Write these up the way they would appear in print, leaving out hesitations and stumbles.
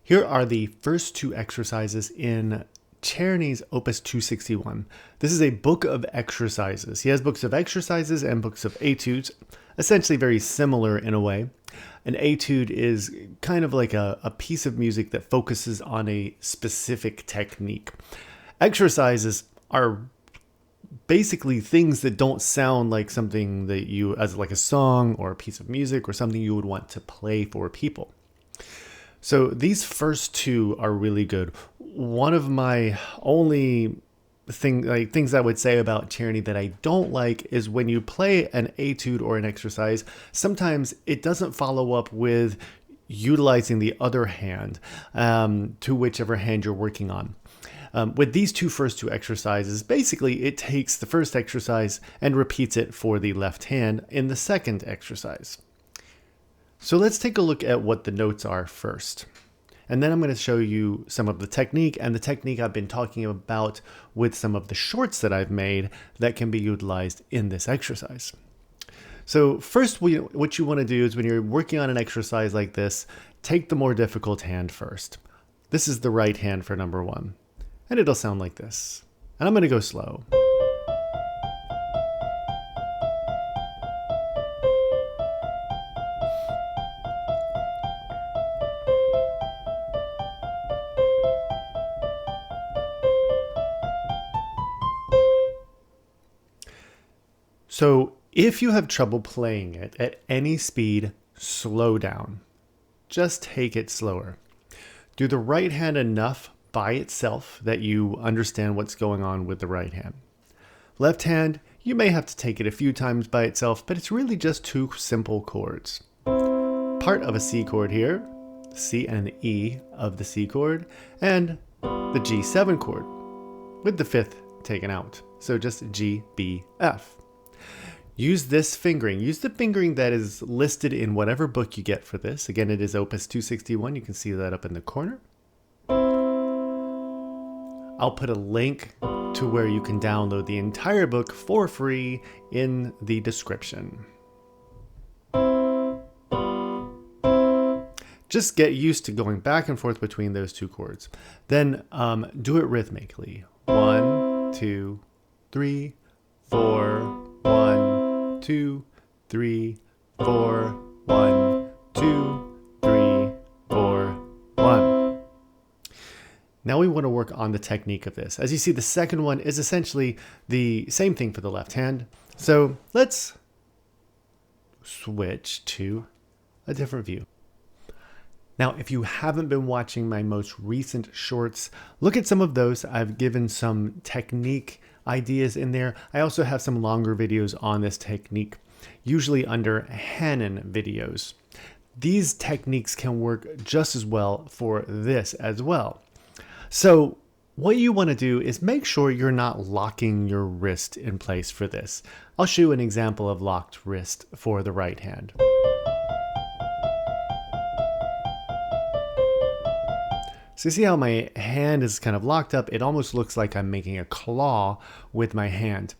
Here are the first two exercises in Czerny's Opus 261. This is a book of exercises. He has books of exercises and books of etudes, essentially very similar in a way. An etude is kind of like a piece of music that focuses on a specific technique. Exercises are basically things that don't sound like something that you, as like a song or a piece of music or something you would want to play for people. So these first two are really good. One of my only things I would say about Czerny that I don't like is when you play an etude or an exercise, sometimes it doesn't follow up with utilizing the other hand to whichever hand you're working on. With these first two exercises, basically it takes the first exercise and repeats it for the left hand in the second exercise. So let's take a look at what the notes are first. And then I'm going to show you some of the technique and the technique I've been talking about with some of the shorts that I've made that can be utilized in this exercise. So first, what you want to do is when you're working on an exercise like this, take the more difficult hand first. This is the right hand for number one. And it'll sound like this. And I'm going to go slow. So if you have trouble playing it at any speed, slow down. Just take it slower. Do the right hand enough by itself that you understand what's going on with the right hand. Left hand, you may have to take it a few times by itself, but it's really just two simple chords. Part of a C chord here, C and an E of the C chord, and the G7 chord, with the fifth taken out. So just G, B, F. Use this fingering. Use the fingering that is listed in whatever book you get for this. Again, it is Opus 261. You can see that up in the corner. I'll put a link to where you can download the entire book for free in the description. Just get used to going back and forth between those two chords. Then do it rhythmically. 1, 2, 3, 4, 1, 2, 3, 4, 1, 2, 3, 4, 1. Now we want to work on the technique of this. As you see, the second one is essentially the same thing for the left hand. So let's switch to a different view. Now, if you haven't been watching my most recent shorts, look at some of those. I've given some technique ideas in there. I also have some longer videos on this technique, usually under Hanon videos. These techniques can work just as well for this as well. So what you want to do is make sure you're not locking your wrist in place for this. I'll show you an example of locked wrist for the right hand. So you see how my hand is kind of locked up? It almost looks like I'm making a claw with my hand.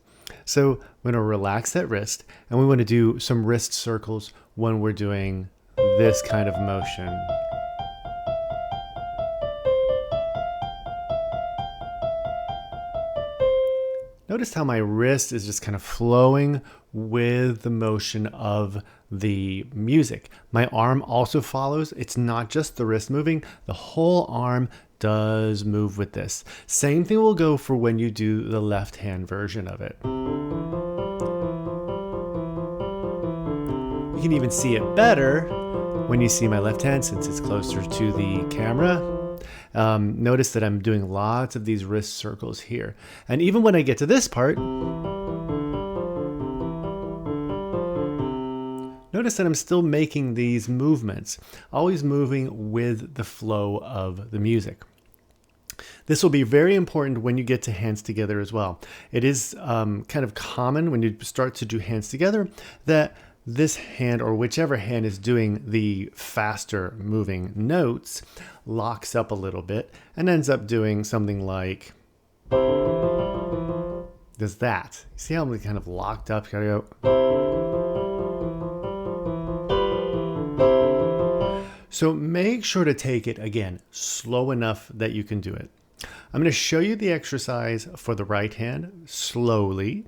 So I'm going to relax that wrist, and we want to do some wrist circles when we're doing this kind of motion. Notice how my wrist is just kind of flowing with the motion of the music. My arm also follows. It's not just the wrist moving. The whole arm does move with this. Same thing will go for when you do the left hand version of it. You can even see it better when you see my left hand since it's closer to the camera. Notice that I'm doing lots of these wrist circles here. And even when I get to this part, notice that I'm still making these movements, always moving with the flow of the music. This will be very important when you get to hands together as well. It is kind of common when you start to do hands together that this hand, or whichever hand is doing the faster moving notes, locks up a little bit and ends up doing something like does that. See how I'm kind of locked up? Gotta go. So make sure to take it, again, slow enough that you can do it. I'm going to show you the exercise for the right hand slowly,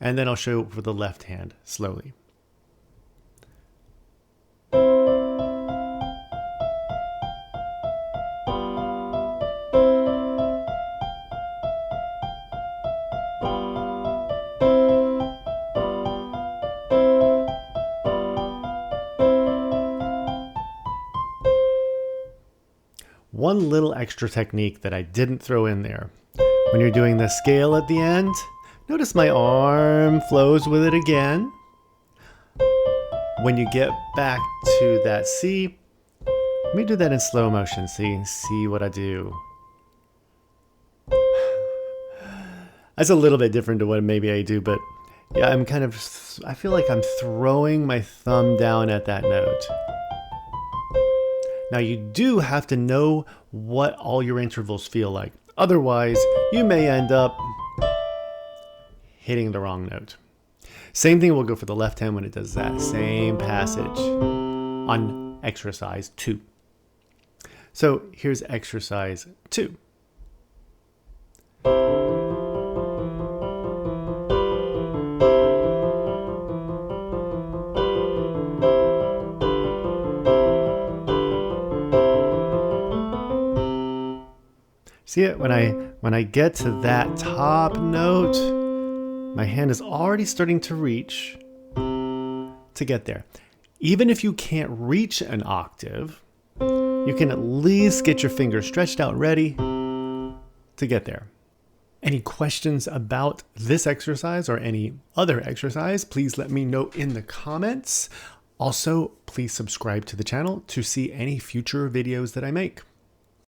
and then I'll show you for the left hand slowly. One little extra technique that I didn't throw in there. When you're doing the scale at the end, notice my arm flows with it again. When you get back to that C, let me do that in slow motion. See what I do. That's a little bit different to what maybe I do, but yeah, I feel like I'm throwing my thumb down at that note. Now you do have to know what all your intervals feel like. Otherwise, you may end up hitting the wrong note. Same thing will go for the left hand when it does that same passage on exercise 2. So here's exercise 2. See it? When I get to that top note, my hand is already starting to reach to get there. Even if you can't reach an octave, you can at least get your fingers stretched out ready to get there. Any questions about this exercise or any other exercise, please let me know in the comments. Also, please subscribe to the channel to see any future videos that I make.